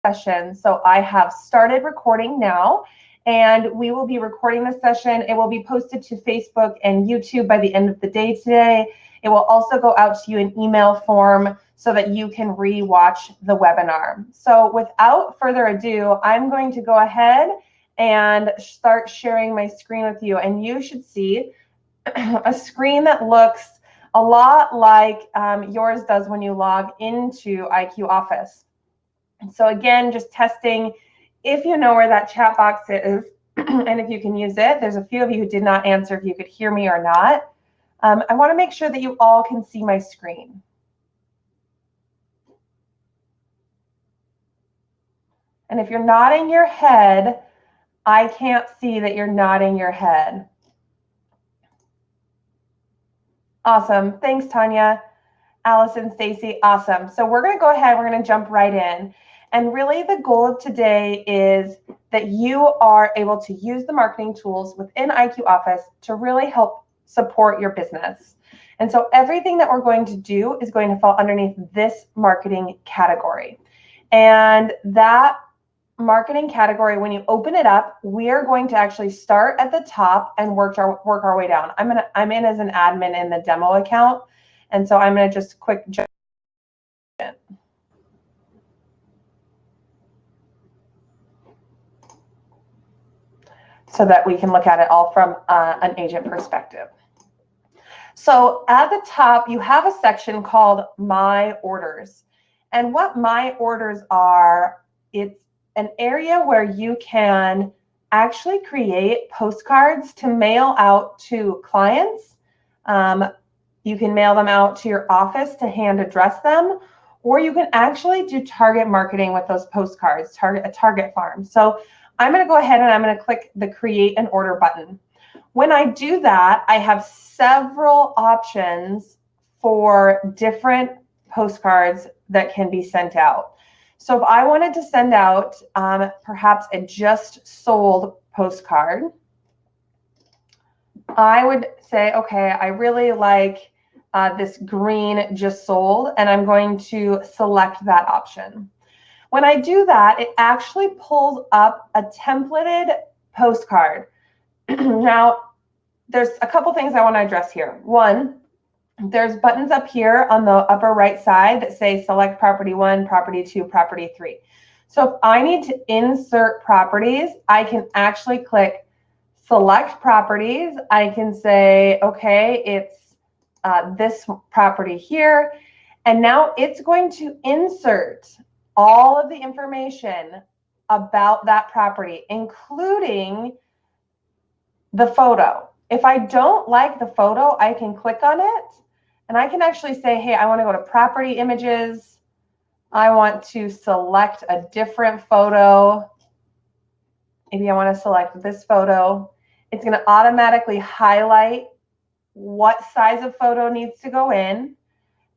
session. So I have started recording now, and we will be recording this session. It will be posted to Facebook and YouTube by the end of the day today. It will also go out to you in email form so that you can re-watch the webinar. So without further ado, I'm going to go ahead and start sharing my screen with you. And you should see a screen that looks a lot like yours does when you log into IQ Office. So again, just testing if you know where that chat box is and if you can use it. There's a few of you who did not answer if you could hear me or not. I want to make sure that you all can see my screen. And if you're nodding your head, I can't see that you're nodding your head. Awesome. Thanks, Tanya. Allison, Stacy, awesome. So we're going to go ahead. We're going to jump right in. And really the goal of today is that you are able to use the marketing tools within IQ Office to really help support your business. And so everything that we're going to do is going to fall underneath this marketing category. And that marketing category, when you open it up, we are going to actually start at the top and work our way down. I'm in as an admin in the demo account. And so I'm going to just quick jump in so that we can look at it all from an agent perspective. So at the top, you have a section called My Orders. And what My Orders are, it's an area where you can actually create postcards to mail out to clients. You can mail them out to your office to hand address them, or you can actually do target marketing with those postcards, a target farm. So I'm going to go ahead and I'm going to click the Create an Order button. When I do that, I have several options for different postcards that can be sent out. So if I wanted to send out perhaps a just sold postcard, I would say, okay, I really like this green just sold, and I'm going to select that option. When I do that, it actually pulls up a templated postcard. Now, there's a couple things I want to address here. One, there's buttons up here on the upper right side that say select property 1, property 2, property 3. So if I need to insert properties, I can actually click select properties. I can say, okay, it's this property here. And now it's going to insert all of the information about that property, including the photo. If I don't like the photo, I can click on it and I can actually say, hey, I want to go to property images. I want to select a different photo. Maybe I want to select this photo. It's going to automatically highlight what size of photo needs to go in.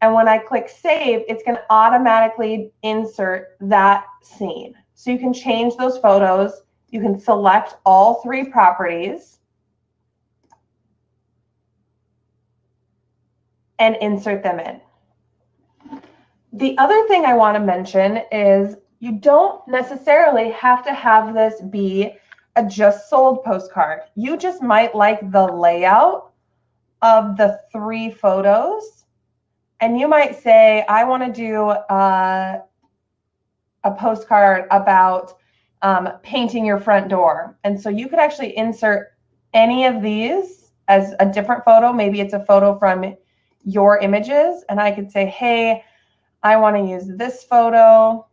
And when I click save, it's going to automatically insert that scene. So you can change those photos. You can select all 3 properties and insert them in. The other thing I want to mention is you don't necessarily have to have this be a just sold postcard. You just might like the layout of the 3 photos. And you might say, I want to do a postcard about painting your front door. And so you could actually insert any of these as a different photo. Maybe it's a photo from your images. And I could say, hey, I want to use this photo.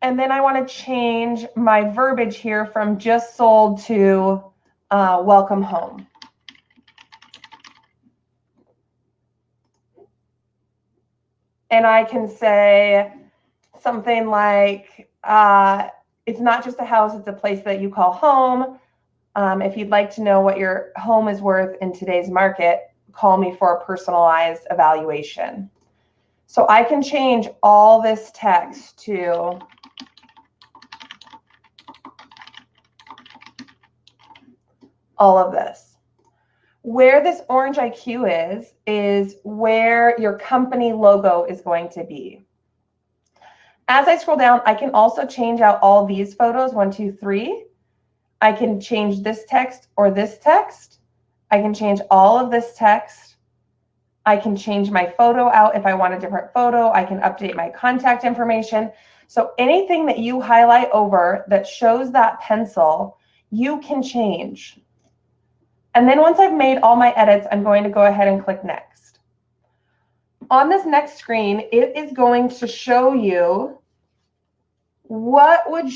And then I want to change my verbiage here from just sold to welcome home. And I can say something like, it's not just a house, it's a place that you call home. If you'd like to know what your home is worth in today's market, call me for a personalized evaluation. So I can change all this text to all of this. Where this orange IQ is where your company logo is going to be. As I scroll down, I can also change out all these photos, 1, 2, 3. I can change this text or this text. I can change all of this text. I can change my photo out if I want a different photo. I can update my contact information. So anything that you highlight over that shows that pencil, you can change. And then once I've made all my edits, I'm going to go ahead and click next. On this next screen, it is going to show you who would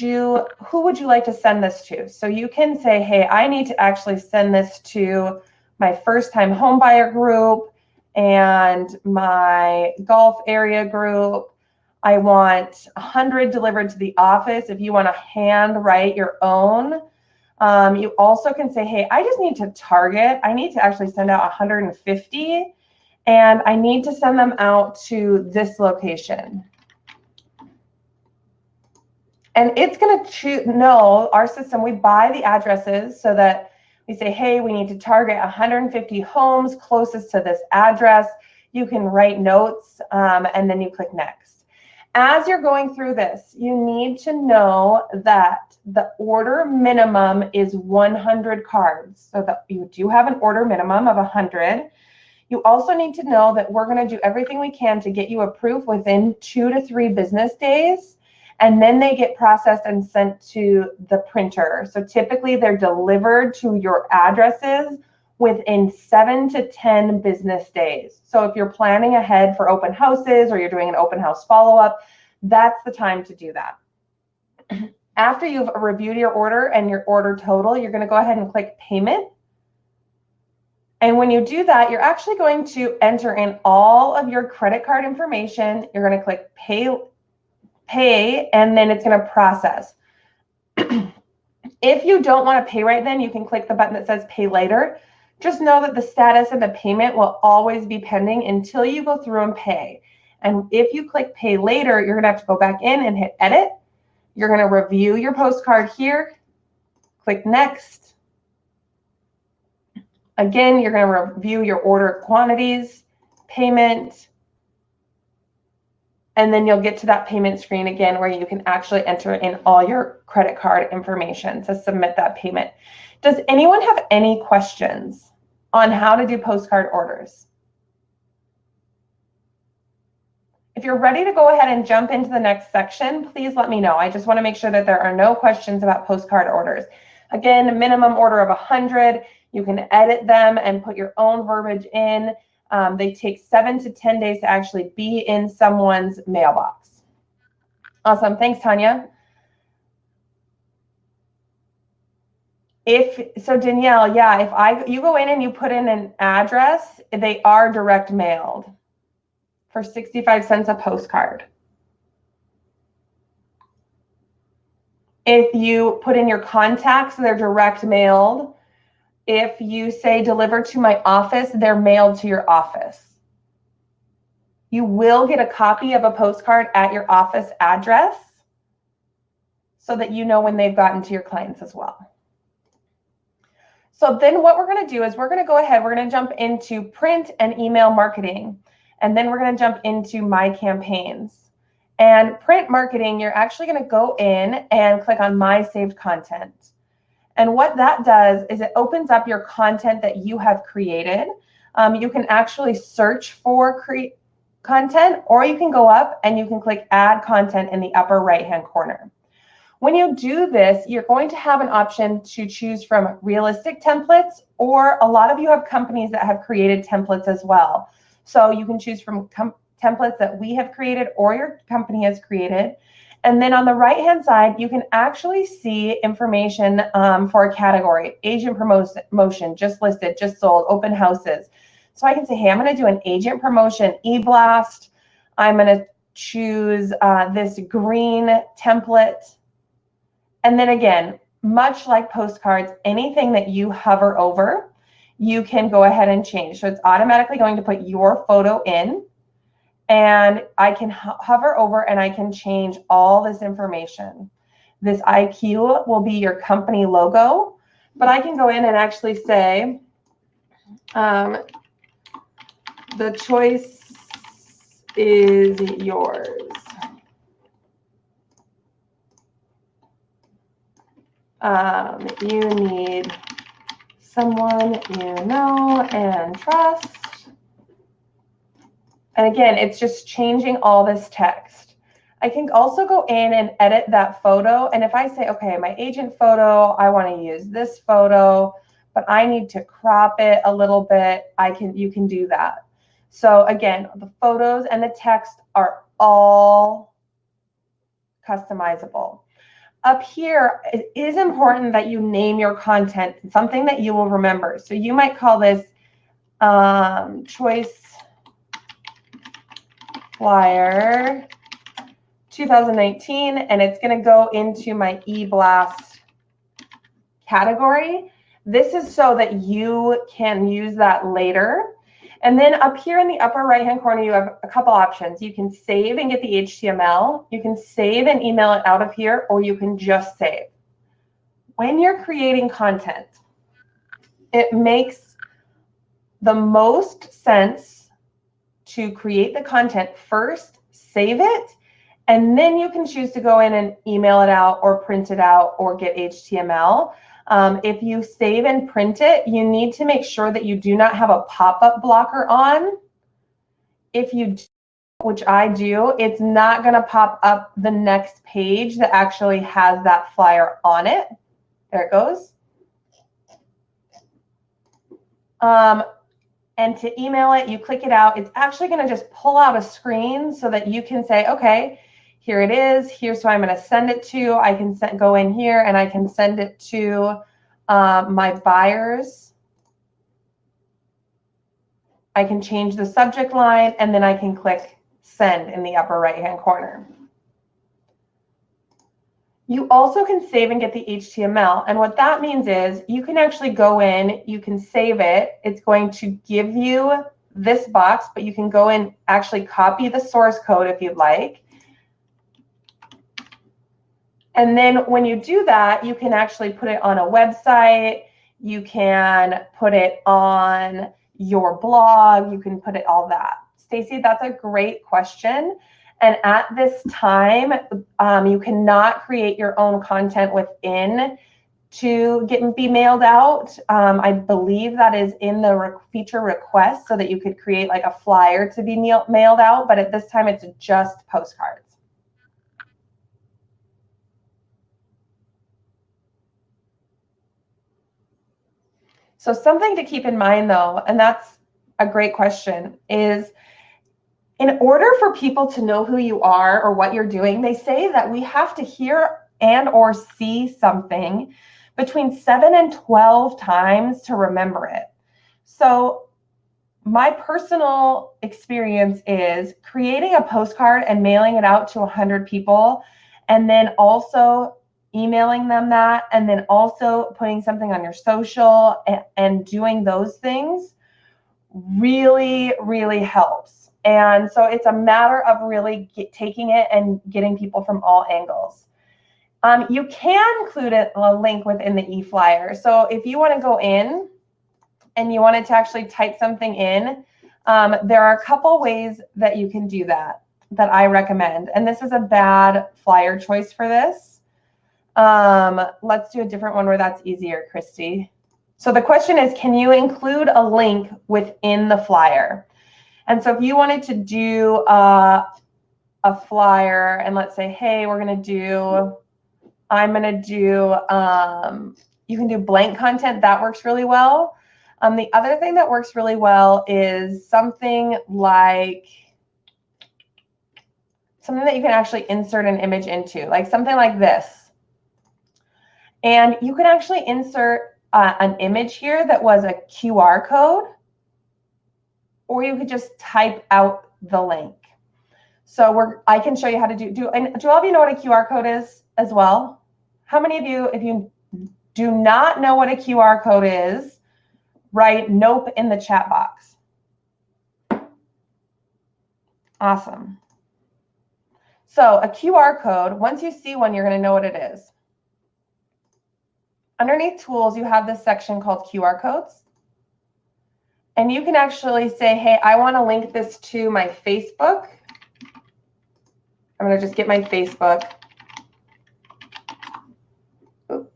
you like to send this to? So you can say, hey, I need to actually send this to my first time home buyer group and my golf area group. I want 100 delivered to the office. If you want to hand write your own, you also can say, hey, I just need to target. I need to actually send out 150 and I need to send them out to this location. And it's going to know, our system, we buy the addresses so that we say, hey, we need to target 150 homes closest to this address. You can write notes and then you click next. As you're going through this, you need to know that the order minimum is 100 cards. So that you do have an order minimum of 100. You also need to know that we're going to do everything we can to get you approved within 2 to 3 business days. And then they get processed and sent to the printer. So typically they're delivered to your addresses within 7 to 10 business days. So if you're planning ahead for open houses or you're doing an open house follow-up, that's the time to do that. After you've reviewed your order and your order total, you're going to go ahead and click payment. And when you do that, you're actually going to enter in all of your credit card information. You're going to click pay, and then it's going to process. If you don't want to pay right then, you can click the button that says pay later. Just know that the status of the payment will always be pending until you go through and pay. And if you click pay later, you're going to have to go back in and hit edit. You're going to review your postcard here. Click next. Again, you're going to review your order quantities, payment, and then you'll get to that payment screen again where you can actually enter in all your credit card information to submit that payment. Does anyone have any questions on how to do postcard orders? If you're ready to go ahead and jump into the next section, please let me know. I just want to make sure that there are no questions about postcard orders. Again, minimum order of 100. You can edit them and put your own verbiage in. They take 7 to 10 days to actually be in someone's mailbox. Awesome. Thanks, Tanya. So Danielle, yeah, if you go in and you put in an address, they are direct mailed for 65 cents a postcard. If you put in your contacts, they're direct mailed. If you say deliver to my office, they're mailed to your office. You will get a copy of a postcard at your office address so that you know when they've gotten to your clients as well. So then what we're going to do is we're going to go ahead, we're going to jump into print and email marketing, and then we're going to jump into my campaigns. And print marketing, you're actually going to go in and click on my saved content. And what that does is it opens up your content that you have created. You can actually search for content, or you can go up and you can click add content in the upper right-hand corner. When you do this, you're going to have an option to choose from realistic templates, or a lot of you have companies that have created templates as well. So you can choose from templates that we have created or your company has created. And then on the right-hand side, you can actually see information for a category: agent promotion, just listed, just sold, open houses. So I can say, hey, I'm going to do an agent promotion e-blast. I'm going to choose this green template. And then again, much like postcards, anything that you hover over, you can go ahead and change. So it's automatically going to put your photo in. And I can hover over and I can change all this information. This IQ will be your company logo, but I can go in and actually say, the choice is yours. You need someone you know and trust. And again, it's just changing all this text. I can also go in and edit that photo. And if I say, okay, my agent photo, I want to use this photo, but I need to crop it a little bit, you can do that. So again, the photos and the text are all customizable. Up here, it is important that you name your content, something that you will remember. So you might call this Choice Flyer 2019, and it's going to go into my eBlast category. This is so that you can use that later. And then up here in the upper right-hand corner, you have a couple options. You can save and get the HTML. You can save and email it out of here, or you can just save. When you're creating content, it makes the most sense to create the content first, save it, and then you can choose to go in and email it out or print it out or get HTML. If you save and print it, you need to make sure that you do not have a pop-up blocker on. If you do, which I do, it's not going to pop up the next page that actually has that flyer on it. There it goes. And to email it, you click it out. It's actually going to just pull out a screen so that you can say, okay, here it is. Here's who I'm going to send it to. I can go in here and I can send it to my buyers. I can change the subject line, and then I can click send in the upper right-hand corner. You also can save and get the HTML. And what that means is you can actually go in, you can save it. It's going to give you this box, but you can go in, actually copy the source code if you'd like. And then when you do that, you can actually put it on a website. You can put it on your blog. You can put it all that. Stacy, that's a great question. And at this time, you cannot create your own content within to be mailed out. I believe that is in the feature request so that you could create like a flyer to be mailed out. But at this time, it's just postcards. So something to keep in mind, though, and that's a great question, is in order for people to know who you are or what you're doing, they say that we have to hear and or see something between 7 and 12 times to remember it. So my personal experience is creating a postcard and mailing it out to 100 people, and then also emailing them that, and then also putting something on your social and doing those things really, really helps. And so it's a matter of really taking it and getting people from all angles. You can include a link within the eFlyer. So if you want to go in and you wanted to actually type something in, there are a couple ways that you can do that I recommend. And this is a bad flyer choice for this. Let's do a different one where that's easier, Christy. So the question is, can you include a link within the flyer? And so if you wanted to do a flyer and let's say, hey, I'm going to do, you can do blank content. That works really well. The other thing that works really well is something that you can actually insert an image into, like something like this. And you can actually insert an image here that was a QR code, or you could just type out the link. So I can show you how to do all of you know what a QR code is as well? How many of you, if you do not know what a QR code is, write nope in the chat box. Awesome. So a QR code, once you see one, you're going to know what it is. Underneath tools, you have this section called QR codes. And you can actually say, hey, I want to link this to my Facebook. I'm going to just get my Facebook. Oops.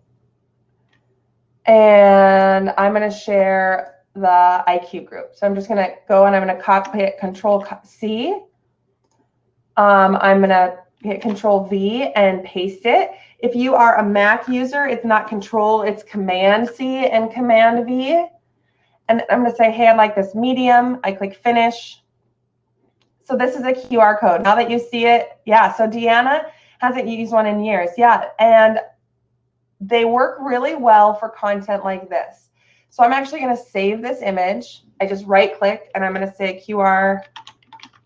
and I'm going to share the IQ group. So I'm just going to go and I'm going to copy it, Control C. I'm going to hit Control V and paste it. If you are a Mac user, it's not Control, it's Command C and Command V. And I'm going to say, hey, I'd like this medium. I click Finish. So this is a QR code. Now that you see it, yeah, so Deanna hasn't used one in years. Yeah, and they work really well for content like this. So I'm actually going to save this image. I just right click and I'm going to say QR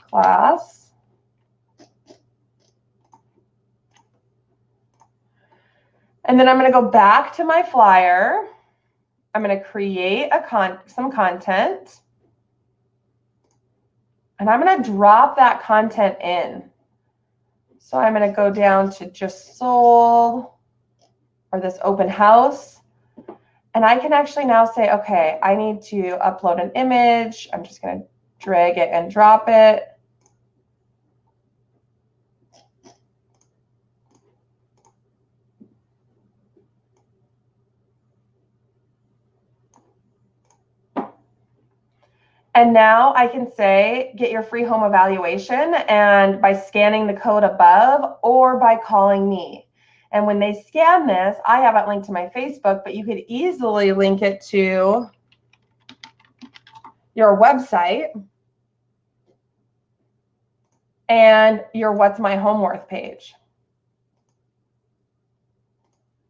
class. And then I'm going to go back to my flyer. I'm going to create some content. And I'm going to drop that content in. So I'm going to go down to just sold or this open house. And I can actually now say, okay, I need to upload an image. I'm just going to drag it and drop it. And now I can say, get your free home evaluation, and by scanning the code above or by calling me. And when they scan this, I have it linked to my Facebook, but you could easily link it to your website and your What's My Home Worth page.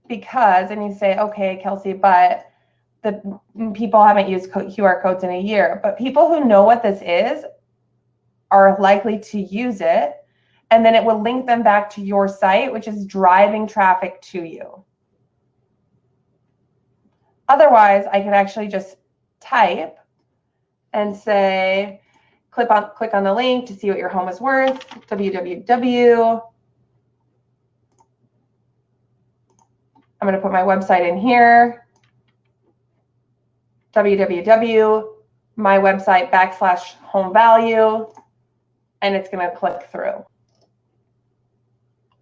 Because, and you say, okay, Kelsey, but the people haven't used QR codes in a year. But people who know what this is are likely to use it. And then it will link them back to your site, which is driving traffic to you. Otherwise, I could actually just type and say, click on the link to see what your home is worth, www. I'm going to put my website in here, www, my website / home value, and it's going to click through.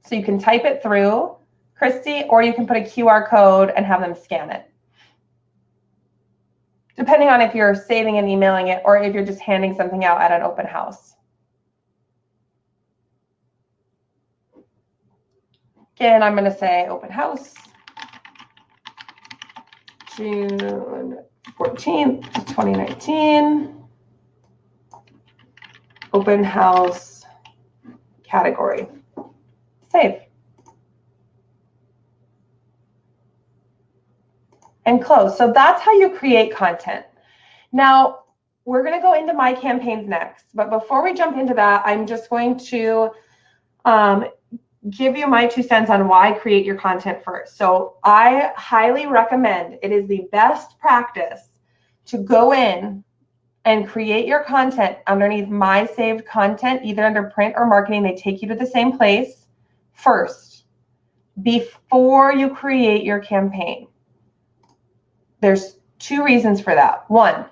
So you can type it through, Christy, or you can put a QR code and have them scan it. Depending on if you're saving and emailing it or if you're just handing something out at an open house. Again, I'm going to say open house, June 14th, 2019, open house category. Save. And close. So that's how you create content. Now, we're going to go into my campaigns next. But before we jump into that, I'm just going to give you my 2 cents on why create your content first. So I highly recommend, it is the best practice to go in and create your content underneath my saved content, either under print or marketing. They take you to the same place first before you create your campaign. There's 2 reasons for that. 1,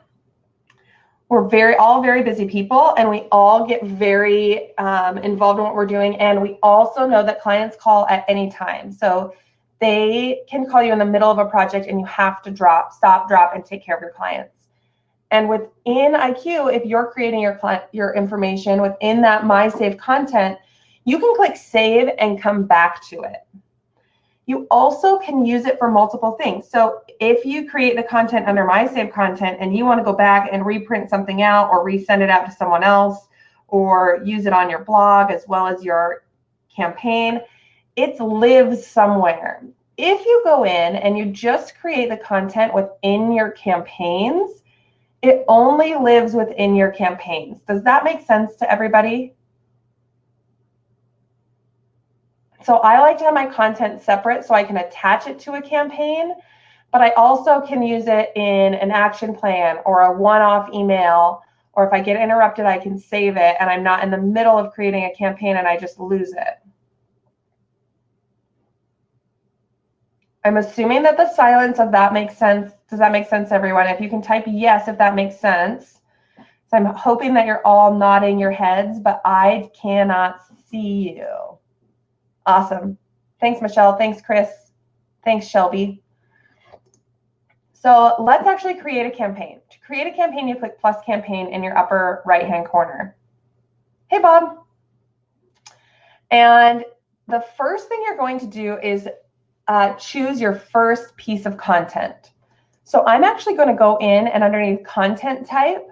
we're all very busy people, and we all get very involved in what we're doing. And we also know that clients call at any time. So they can call you in the middle of a project and you have to stop, drop, and take care of your clients. And within IQ, if you're creating your information within that My Saved content, you can click save and come back to it. You also can use it for multiple things. So if you create the content under My Saved content and you want to go back and reprint something out or resend it out to someone else or use it on your blog as well as your campaign, it lives somewhere. If you go in and you just create the content within your campaigns, it only lives within your campaigns. Does that make sense to everybody? So I like to have my content separate so I can attach it to a campaign, but I also can use it in an action plan or a one-off email, or if I get interrupted, I can save it and I'm not in the middle of creating a campaign and I just lose it. I'm assuming that the silence of that makes sense. Does that make sense, everyone? If you can type yes, if that makes sense. So I'm hoping that you're all nodding your heads, but I cannot see you. Awesome. Thanks, Michelle. Thanks, Chris. Thanks, Shelby. So let's actually create a campaign. To create a campaign, you click plus campaign in your upper right-hand corner. Hey, Bob. And the first thing you're going to do is choose your first piece of content. So I'm actually going to go in and underneath content type,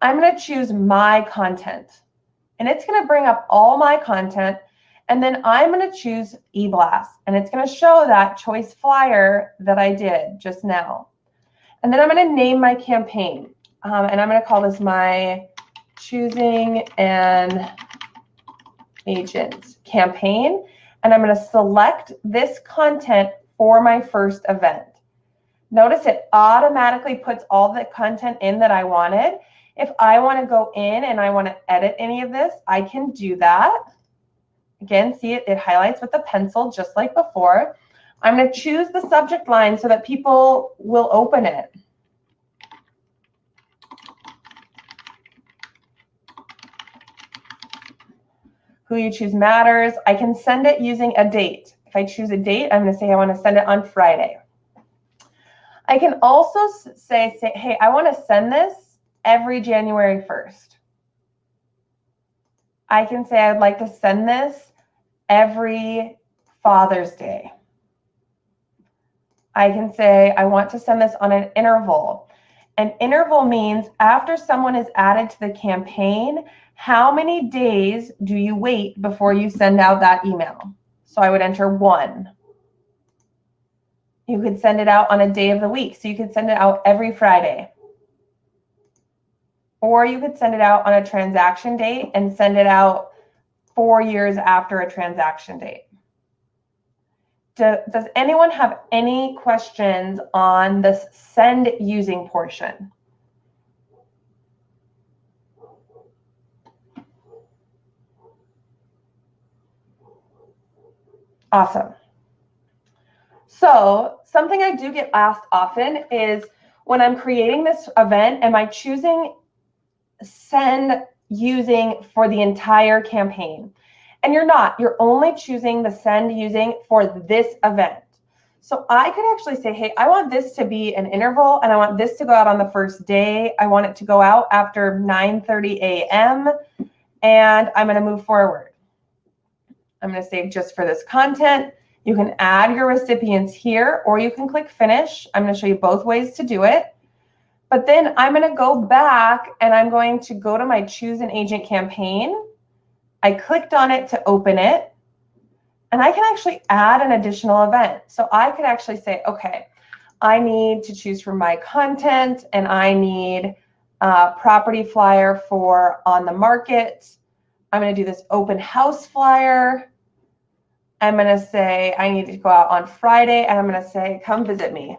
I'm going to choose my content. And it's going to bring up all my content. And then I'm going to choose eBlast. And it's going to show that choice flyer that I did just now. And then I'm going to name my campaign. And I'm going to call this my Choosing an Agent campaign. And I'm going to select this content for my first event. Notice it automatically puts all the content in that I wanted. If I want to go in and I want to edit any of this, I can do that. Again, see it highlights with the pencil just like before. I'm going to choose the subject line so that people will open it. Who you choose matters. I can send it using a date. If I choose a date, I'm going to say I want to send it on Friday. I can also say, hey, I want to send this every January 1st. I can say I'd like to send this every Father's Day. I can say I want to send this on an interval. An interval means after someone is added to the campaign, how many days do you wait before you send out that email? So I would enter 1. You could send it out on a day of the week. So you could send it out every Friday. Or you could send it out on a transaction date and send it out 4 years after a transaction date. Does anyone have any questions on this send using portion? Awesome. So something I do get asked often is when I'm creating this event, am I choosing send using for the entire campaign? And you're not. You're only choosing the send using for this event. So I could actually say, hey, I want this to be an interval, and I want this to go out on the first day. I want it to go out after 9:30 a.m., and I'm going to move forward. I'm going to save just for this content. You can add your recipients here, or you can click finish. I'm going to show you both ways to do it. But then I'm going to go back, and I'm going to go to my Choose an Agent campaign. I clicked on it to open it, and I can actually add an additional event. So I could actually say, okay, I need to choose from my content, and I need a property flyer for on the market. I'm going to do this open house flyer. I'm going to say I need to go out on Friday, and I'm going to say, come visit me.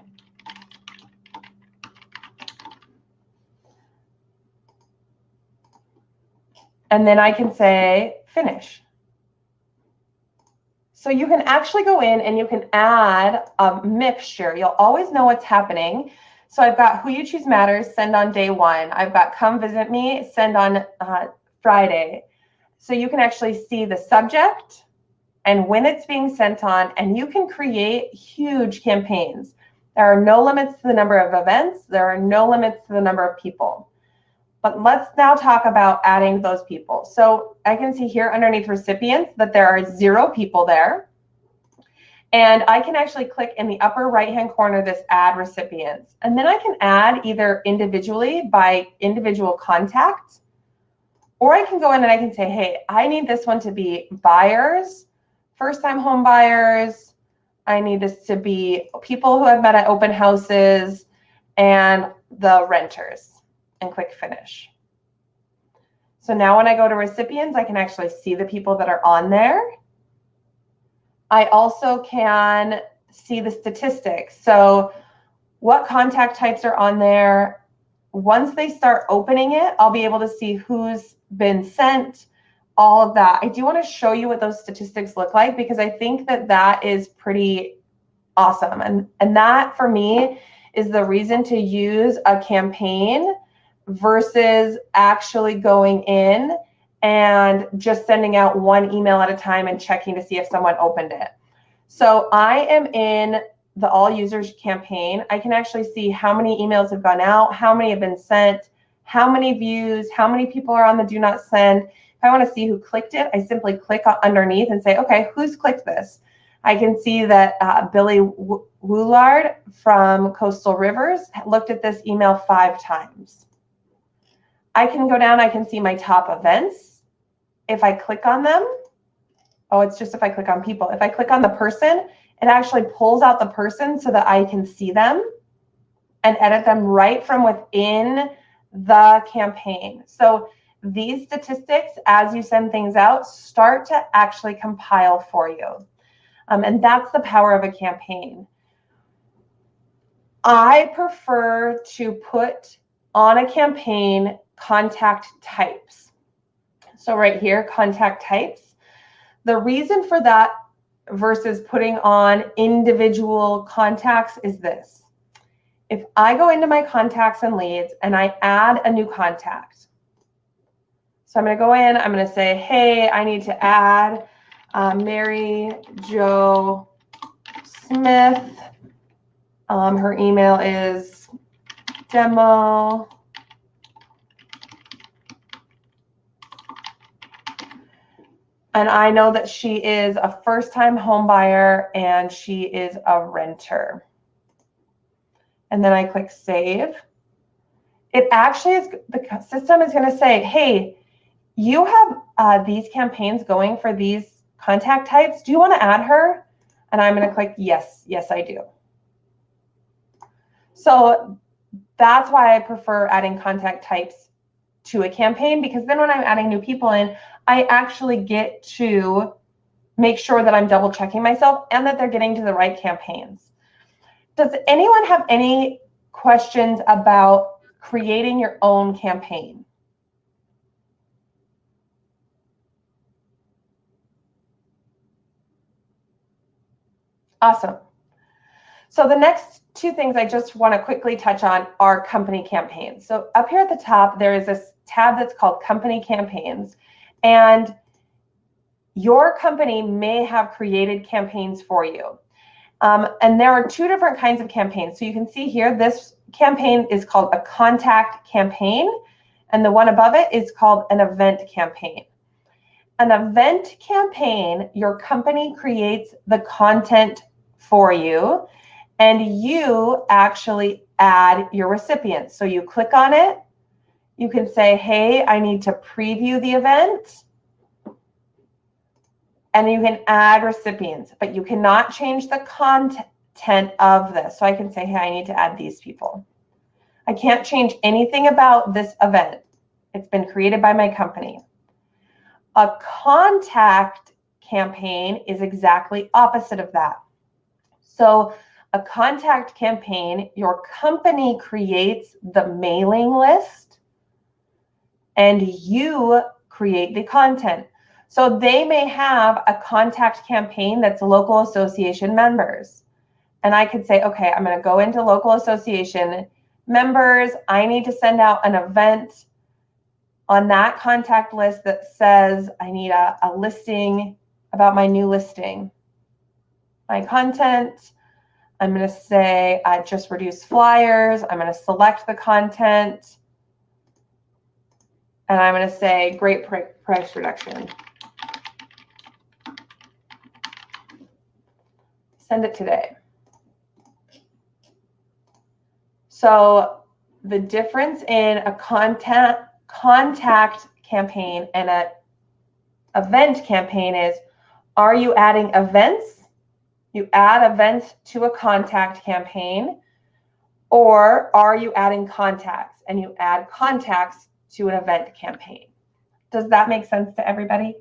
And then I can say finish. So you can actually go in and you can add a mixture. You'll always know what's happening. So I've got Who You Choose Matters, send on day 1. I've got Come Visit Me, send on Friday. So you can actually see the subject and when it's being sent on, and you can create huge campaigns. There are no limits to the number of events. There are no limits to the number of people. But let's now talk about adding those people. So I can see here underneath recipients that there are 0 people there. And I can actually click in the upper right-hand corner this add recipients. And then I can add either individually by individual contact, or I can go in and I can say, hey, I need this one to be buyers, first-time home buyers. I need this to be people who have met at open houses and the renters. And click finish. So now when I go to recipients, I can actually see the people that are on there. I also can see the statistics. So what contact types are on there. Once they start opening it, I'll be able to see who's been sent, all of that. I do want to show you what those statistics look like because I think that that is pretty awesome. And that for me is the reason to use a campaign versus actually going in and just sending out one email at a time and checking to see if someone opened it. So I am in the all users campaign, I can actually see how many emails have gone out, how many have been sent, how many views, how many people are on the do not send. If I want to see who clicked it, I simply click underneath and say, okay, who's clicked this? I can see that Billy Woolard from Coastal Rivers looked at this email 5 times. I can go down, I can see my top events. If I click on them, oh, it's just if I click on people. If I click on the person, it actually pulls out the person so that I can see them and edit them right from within the campaign. So these statistics, as you send things out, start to actually compile for you. And that's the power of a campaign. I prefer to put on a campaign contact types. So right here, contact types. The reason for that versus putting on individual contacts is this. If I go into my contacts and leads and I add a new contact, so I'm going to go in, I'm going to say, hey, I need to add Mary Jo Smith. Her email is demo. And I know that she is a first-time home buyer and she is a renter. And then I click save. It actually is, the system is going to say, hey, you have these campaigns going for these contact types. Do you want to add her? And I'm going to click yes. Yes, I do. So that's why I prefer adding contact types to a campaign, because then when I'm adding new people in, I actually get to make sure that I'm double checking myself and that they're getting to the right campaigns. Does anyone have any questions about creating your own campaign? Awesome. So the next 2 things I just want to quickly touch on are company campaigns. So up here at the top, there is this tab that's called company campaigns. And your company may have created campaigns for you. And there are 2 different kinds of campaigns. So you can see here, this campaign is called a contact campaign, and the one above it is called an event campaign. An event campaign, your company creates the content for you, and you actually add your recipients. So you click on it, you can say, hey, I need to preview the event, and you can add recipients, but you cannot change the content of this. So I can say, hey, I need to add these people. I can't change anything about this event. It's been created by my company. A contact campaign is exactly opposite of that. So a contact campaign, your company creates the mailing list and you create the content. So they may have a contact campaign that's local association members. And I could say, okay, I'm going to go into local association members. I need to send out an event on that contact list that says I need a listing about my new listing. My content, I'm going to say I just reduced flyers. I'm going to select the content. And I'm going to say great price reduction. Send it today. So the difference in a contact campaign and an event campaign is, are you adding events? You add events to a contact campaign, or are you adding contacts and you add contacts to an event campaign? Does that make sense to everybody?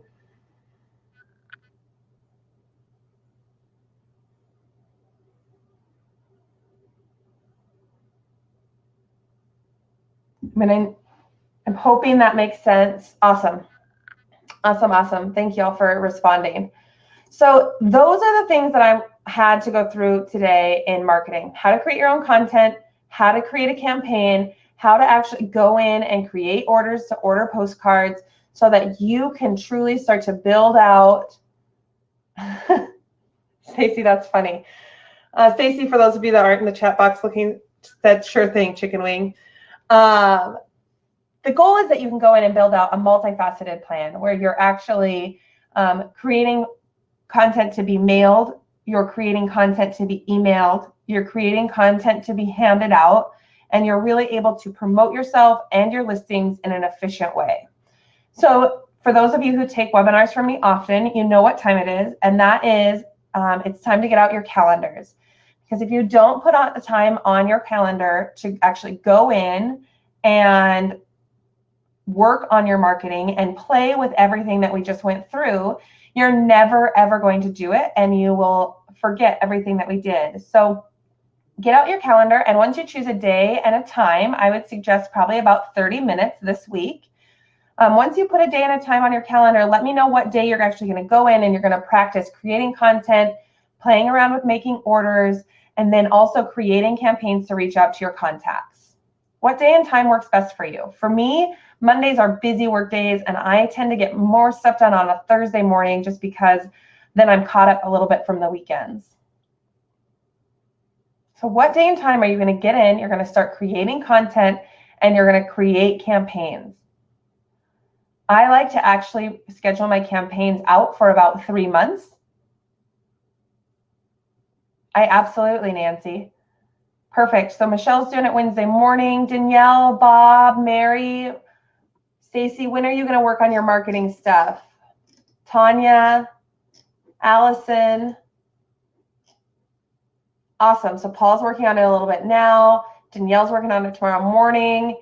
I'm hoping that makes sense. Awesome. Awesome, awesome. Thank you all for responding. So those are the things that I had to go through today in marketing. How to create your own content, how to create a campaign, how to actually go in and create orders to order postcards so that you can truly start to build out. Stacey, that's funny. Stacy, for those of you that aren't in the chat box looking, said sure thing, chicken wing. The goal is that you can go in and build out a multifaceted plan where you're actually creating content to be mailed, you're creating content to be emailed, you're creating content to be handed out, and you're really able to promote yourself and your listings in an efficient way. So for those of you who take webinars from me often, you know what time it is, and that is it's time to get out your calendars. Because if you don't put on the time on your calendar to actually go in and work on your marketing and play with everything that we just went through, you're never, ever going to do it, and you will forget everything that we did. So get out your calendar, and once you choose a day and a time, I would suggest probably about 30 minutes this week. Once you put a day and a time on your calendar, let me know what day you're actually going to go in and you're going to practice creating content, playing around with making orders, and then also creating campaigns to reach out to your contacts. What day and time works best for you? For me, Mondays are busy work days, and I tend to get more stuff done on a Thursday morning just because then I'm caught up a little bit from the weekends. So what day and time are you going to get in? You're going to start creating content, and you're going to create campaigns. I like to actually schedule my campaigns out for about 3 months. I absolutely, Nancy. Perfect. So Michelle's doing it Wednesday morning. Danielle, Bob, Mary, Stacy, when are you going to work on your marketing stuff? Tanya, Allison. Awesome. So Paul's working on it a little bit now. Danielle's working on it tomorrow morning.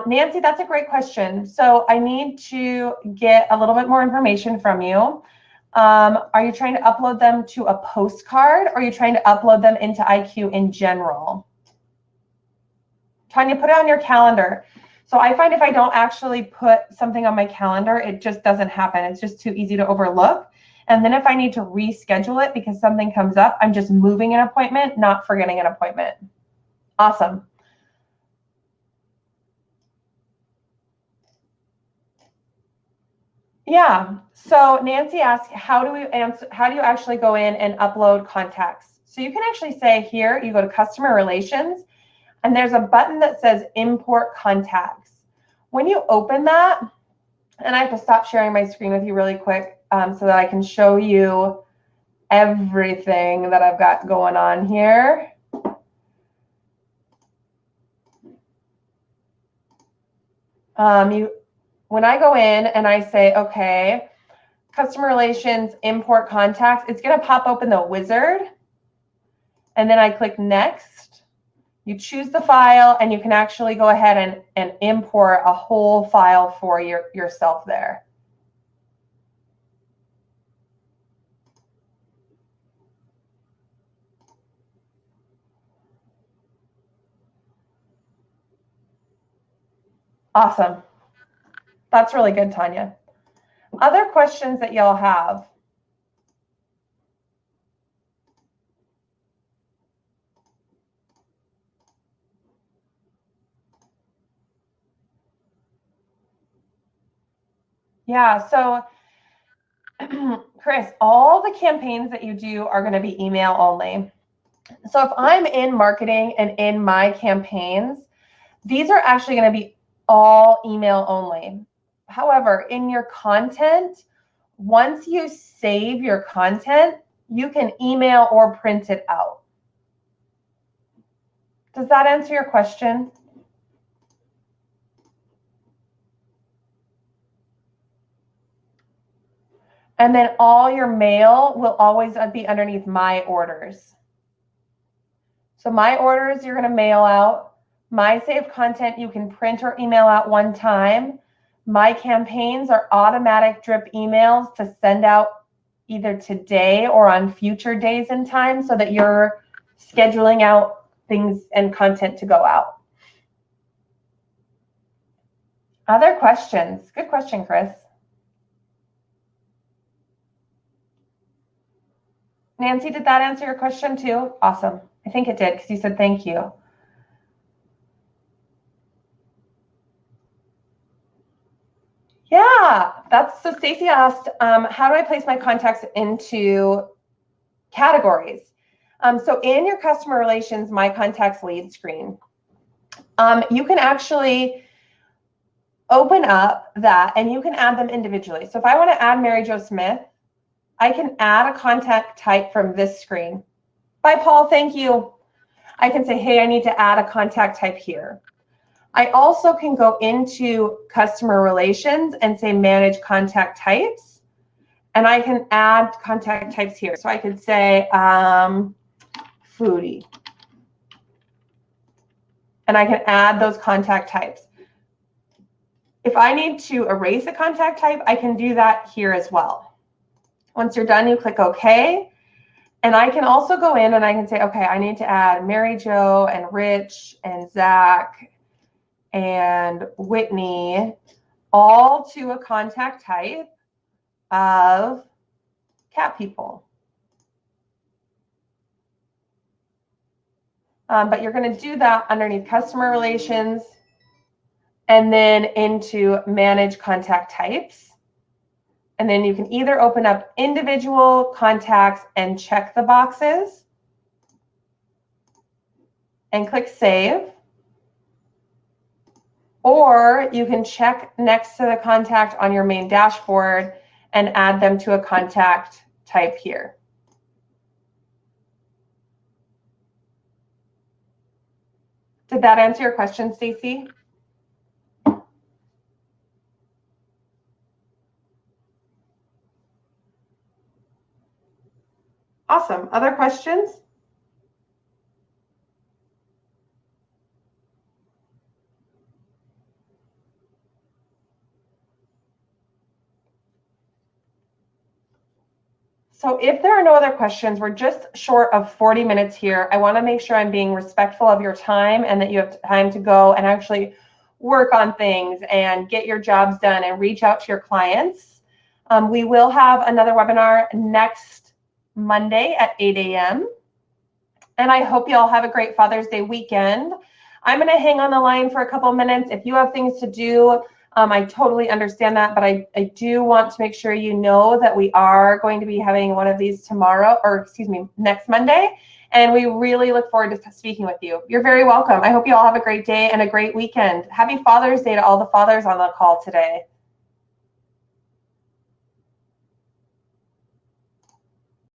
Nancy, that's a great question. So I need to get a little bit more information from you. Are you trying to upload them to a postcard, or are you trying to upload them into IQ in general? Tanya, put it on your calendar. So I find if I don't actually put something on my calendar, it just doesn't happen. It's just too easy to overlook. And then if I need to reschedule it because something comes up, I'm just moving an appointment, not forgetting an appointment. Awesome. Yeah. So Nancy asked, how do you actually go in and upload contacts? So you can actually say here, you go to customer relations, and there's a button that says import contacts. When you open that, and I have to stop sharing my screen with you really quick so that I can show you everything that I've got going on here. When I go in and I say, okay, customer relations, import contacts, it's going to pop open the wizard. And then I click next. You choose the file, and you can actually go ahead and import a whole file for yourself there. Awesome. That's really good, Tanya. Other questions that y'all have? Yeah, so Chris, all the campaigns that you do are going to be email only. So if I'm in marketing and in my campaigns, these are actually going to be all email only. However, in your content, once you save your content, you can email or print it out. Does that answer your question? And then all your mail will always be underneath my orders. So my orders, you're going to mail out. My saved content, you can print or email out one time. My campaigns are automatic drip emails to send out either today or on future days and times so that you're scheduling out things and content to go out. Other questions? Good question, Chris. Nancy, did that answer your question too? Awesome. I think it did because you said thank you. Yeah, so Stacy asked, how do I place my contacts into categories? So in your customer relations My Contacts lead screen, you can actually open up that and you can add them individually. So if I want to add Mary Jo Smith, I can add a contact type from this screen. Bye, Paul. Thank you. I can say, hey, I need to add a contact type here. I also can go into customer relations and say manage contact types. And I can add contact types here. So I could say foodie. And I can add those contact types. If I need to erase a contact type, I can do that here as well. Once you're done, you click OK. And I can also go in and I can say, okay, I need to add Mary Jo and Rich and Zach and Whitney all to a contact type of cat people. But you're going to do that underneath customer relations and then into manage contact types. And then you can either open up individual contacts and check the boxes and click save. Or you can check next to the contact on your main dashboard and add them to a contact type here. Did that answer your question, Stacy? Awesome. Other questions? So if there are no other questions, we're just short of 40 minutes here. I want to make sure I'm being respectful of your time and that you have time to go and actually work on things and get your jobs done and reach out to your clients. We will have another webinar next Monday at 8 a.m. And I hope you all have a great Father's Day weekend. I'm going to hang on the line for a couple minutes. If you have things to do, I totally understand that, but I do want to make sure you know that we are going to be having one of these tomorrow, or excuse me, next Monday, and we really look forward to speaking with you. You're very welcome. I hope you all have a great day and a great weekend. Happy Father's Day to all the fathers on the call today.